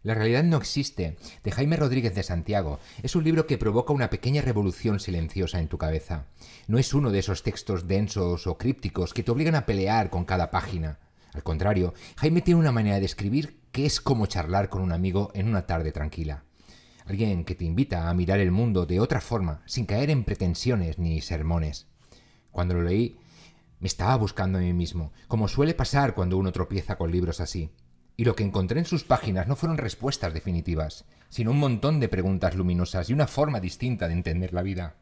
La realidad no existe, de Jaime Rodríguez de Santiago, es un libro que provoca una pequeña revolución silenciosa en tu cabeza. No es uno de esos textos densos o crípticos que te obligan a pelear con cada página. Al contrario, Jaime tiene una manera de escribir que es como charlar con un amigo en una tarde tranquila. Alguien que te invita a mirar el mundo de otra forma, sin caer en pretensiones ni sermones. Cuando lo leí, me estaba buscando a mí mismo, como suele pasar cuando uno tropieza con libros así. Y lo que encontré en sus páginas no fueron respuestas definitivas, sino un montón de preguntas luminosas y una forma distinta de entender la vida.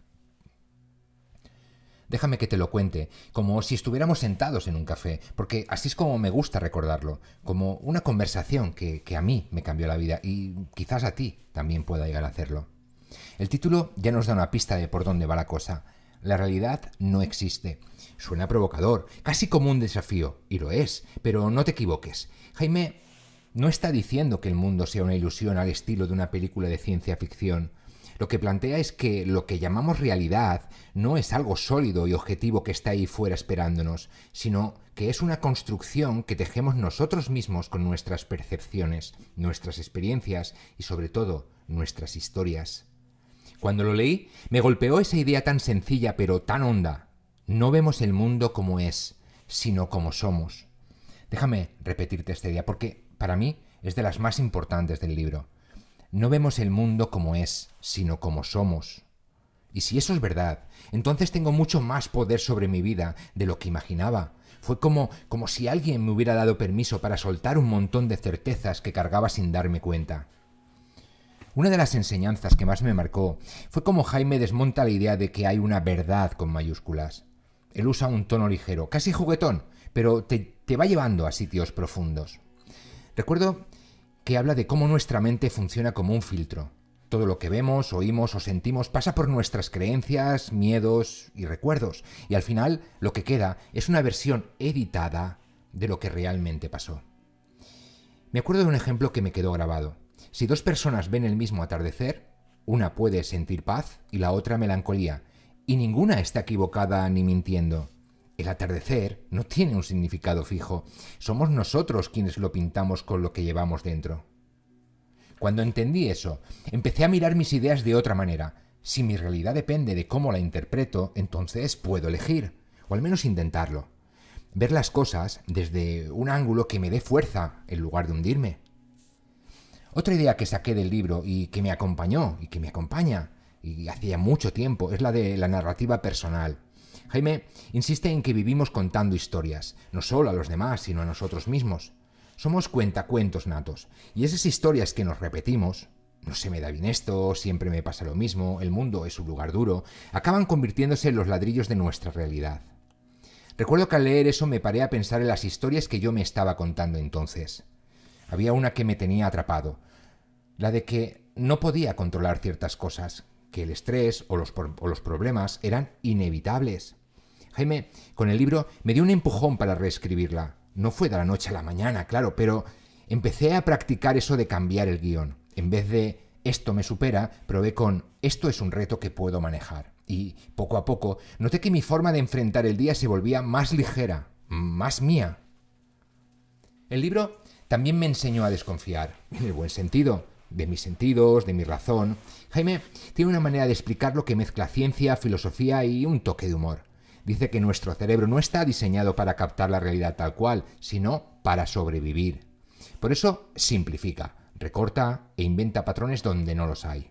Déjame que te lo cuente, como si estuviéramos sentados en un café, porque así es como me gusta recordarlo, como una conversación que a mí me cambió la vida y quizás a ti también pueda llegar a hacerlo. El título ya nos da una pista de por dónde va la cosa. La realidad no existe. Suena provocador, casi como un desafío, y lo es, pero no te equivoques. Jaime no está diciendo que el mundo sea una ilusión al estilo de una película de ciencia ficción. Lo que plantea es que lo que llamamos realidad no es algo sólido y objetivo que está ahí fuera esperándonos, sino que es una construcción que tejemos nosotros mismos con nuestras percepciones, nuestras experiencias y sobre todo nuestras historias. Cuando lo leí, me golpeó esa idea tan sencilla pero tan honda. No vemos el mundo como es, sino como somos. Déjame repetirte esta idea porque para mí es de las más importantes del libro. No vemos el mundo como es, sino como somos. Y si eso es verdad, entonces tengo mucho más poder sobre mi vida de lo que imaginaba. Fue como si alguien me hubiera dado permiso para soltar un montón de certezas que cargaba sin darme cuenta. Una de las enseñanzas que más me marcó fue cómo Jaime desmonta la idea de que hay una verdad con mayúsculas. Él usa un tono ligero, casi juguetón, pero te va llevando a sitios profundos. Recuerdo que habla de cómo nuestra mente funciona como un filtro. Todo lo que vemos, oímos o sentimos pasa por nuestras creencias, miedos y recuerdos, y al final lo que queda es una versión editada de lo que realmente pasó. Me acuerdo de un ejemplo que me quedó grabado. Si dos personas ven el mismo atardecer, una puede sentir paz y la otra melancolía, y ninguna está equivocada ni mintiendo. El atardecer no tiene un significado fijo, somos nosotros quienes lo pintamos con lo que llevamos dentro. Cuando entendí eso, empecé a mirar mis ideas de otra manera. Si mi realidad depende de cómo la interpreto, entonces puedo elegir, o al menos intentarlo. Ver las cosas desde un ángulo que me dé fuerza en lugar de hundirme. Otra idea que saqué del libro y que me acompañó y que me acompaña y hacía mucho tiempo es la de la narrativa personal. Jaime insiste en que vivimos contando historias, no solo a los demás, sino a nosotros mismos. Somos cuentacuentos natos, y esas historias que nos repetimos, no se me da bien esto, siempre me pasa lo mismo, el mundo es un lugar duro, acaban convirtiéndose en los ladrillos de nuestra realidad. Recuerdo que al leer eso me paré a pensar en las historias que yo me estaba contando entonces. Había una que me tenía atrapado, la de que no podía controlar ciertas cosas, que el estrés o los problemas eran inevitables. Jaime, con el libro, me dio un empujón para reescribirla. No fue de la noche a la mañana, claro, pero empecé a practicar eso de cambiar el guión. En vez de esto me supera, probé con esto es un reto que puedo manejar. Y poco a poco noté que mi forma de enfrentar el día se volvía más ligera, más mía. El libro también me enseñó a desconfiar, en el buen sentido, de mis sentidos, de mi razón. Jaime tiene una manera de explicarlo que mezcla ciencia, filosofía y un toque de humor. Dice que nuestro cerebro no está diseñado para captar la realidad tal cual, sino para sobrevivir. Por eso simplifica, recorta e inventa patrones donde no los hay.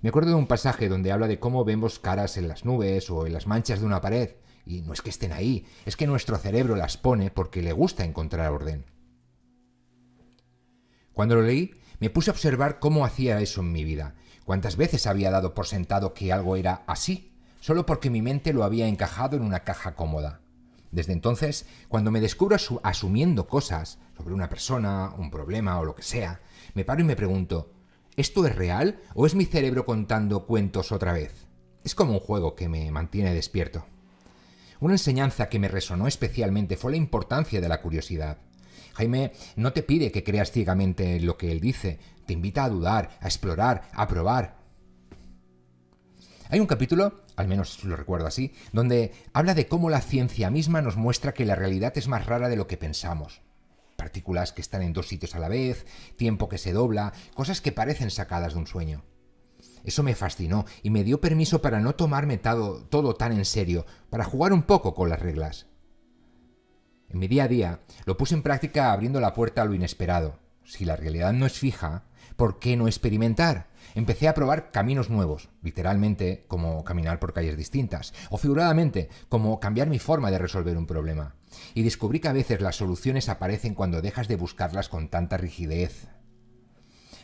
Me acuerdo de un pasaje donde habla de cómo vemos caras en las nubes o en las manchas de una pared, y no es que estén ahí, es que nuestro cerebro las pone porque le gusta encontrar orden. Cuando lo leí, me puse a observar cómo hacía eso en mi vida, cuántas veces había dado por sentado que algo era así, solo porque mi mente lo había encajado en una caja cómoda. Desde entonces, cuando me descubro asumiendo cosas sobre una persona, un problema o lo que sea, me paro y me pregunto, ¿esto es real o es mi cerebro contando cuentos otra vez? Es como un juego que me mantiene despierto. Una enseñanza que me resonó especialmente fue la importancia de la curiosidad. Jaime no te pide que creas ciegamente en lo que él dice, te invita a dudar, a explorar, a probar. Hay un capítulo, al menos lo recuerdo así, donde habla de cómo la ciencia misma nos muestra que la realidad es más rara de lo que pensamos. partículas que están en dos sitios a la vez, tiempo que se dobla, cosas que parecen sacadas de un sueño. Eso me fascinó y me dio permiso para no tomarme todo tan en serio, para jugar un poco con las reglas. En mi día a día lo puse en práctica abriendo la puerta a lo inesperado. Si la realidad no es fija, ¿por qué no experimentar? Empecé a probar caminos nuevos, literalmente como caminar por calles distintas, o figuradamente como cambiar mi forma de resolver un problema. Y descubrí que a veces las soluciones aparecen cuando dejas de buscarlas con tanta rigidez.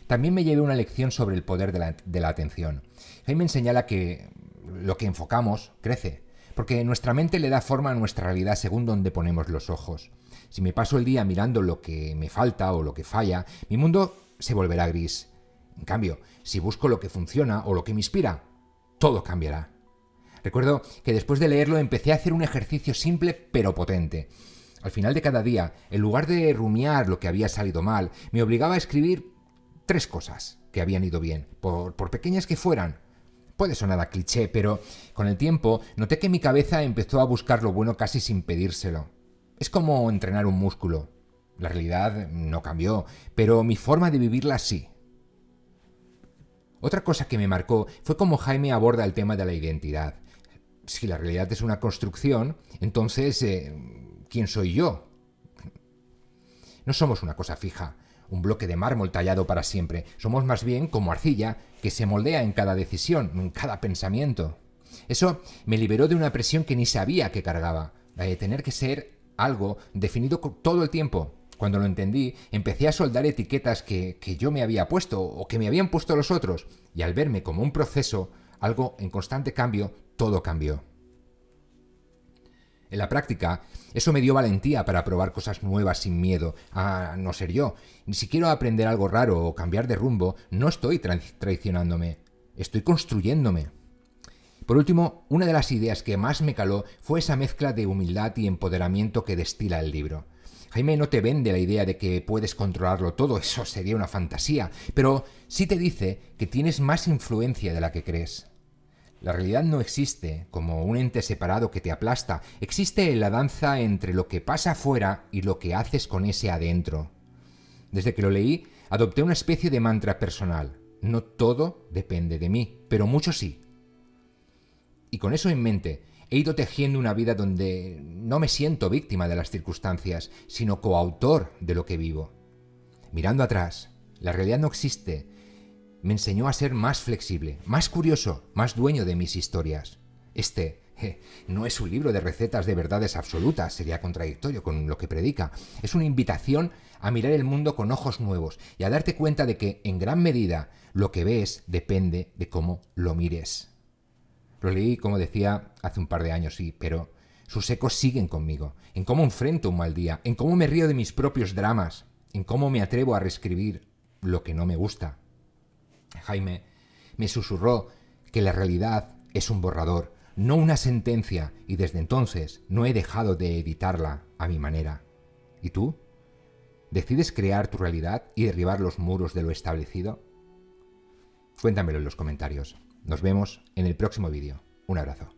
También me llevé una lección sobre el poder de la atención. Jaime señala que lo que enfocamos crece, porque nuestra mente le da forma a nuestra realidad según donde ponemos los ojos. Si me paso el día mirando lo que me falta o lo que falla, mi mundo se volverá gris. En cambio, si busco lo que funciona o lo que me inspira, todo cambiará. Recuerdo que después de leerlo empecé a hacer un ejercicio simple pero potente. Al final de cada día, en lugar de rumiar lo que había salido mal, me obligaba a escribir 3 cosas que habían ido bien, por pequeñas que fueran. Puede sonar a cliché, pero con el tiempo noté que mi cabeza empezó a buscar lo bueno casi sin pedírselo. Es como entrenar un músculo. La realidad no cambió, pero mi forma de vivirla sí. Otra cosa que me marcó fue cómo Jaime aborda el tema de la identidad. Si la realidad es una construcción, entonces, ¿quién soy yo? No somos una cosa fija, un bloque de mármol tallado para siempre. Somos más bien como arcilla que se moldea en cada decisión, en cada pensamiento. Eso me liberó de una presión que ni sabía que cargaba, la de tener que ser algo definido todo el tiempo. Cuando lo entendí, empecé a soldar etiquetas que yo me había puesto o que me habían puesto los otros, y al verme como un proceso, algo en constante cambio, todo cambió. En la práctica, eso me dio valentía para probar cosas nuevas sin miedo a no ser yo. Si quiero aprender algo raro o cambiar de rumbo, no estoy traicionándome, estoy construyéndome. Por último, una de las ideas que más me caló fue esa mezcla de humildad y empoderamiento que destila el libro. Jaime no te vende la idea de que puedes controlarlo todo, eso sería una fantasía, pero sí te dice que tienes más influencia de la que crees. La realidad no existe como un ente separado que te aplasta, existe la danza entre lo que pasa afuera y lo que haces con ese adentro. Desde que lo leí, adopté una especie de mantra personal. No todo depende de mí, pero mucho sí. Y con eso en mente, he ido tejiendo una vida donde no me siento víctima de las circunstancias, sino coautor de lo que vivo. Mirando atrás, la realidad no existe. Me enseñó a ser más flexible, más curioso, más dueño de mis historias. No es un libro de recetas de verdades absolutas, sería contradictorio con lo que predica. Es una invitación a mirar el mundo con ojos nuevos y a darte cuenta de que, en gran medida, lo que ves depende de cómo lo mires. Lo leí, como decía, hace un par de años, sí, pero sus ecos siguen conmigo, en cómo enfrento un mal día, en cómo me río de mis propios dramas, en cómo me atrevo a reescribir lo que no me gusta. Jaime me susurró que la realidad es un borrador, no una sentencia, y desde entonces no he dejado de editarla a mi manera. ¿Y tú? ¿Decides crear tu realidad y derribar los muros de lo establecido? Cuéntamelo en los comentarios. Nos vemos en el próximo vídeo. Un abrazo.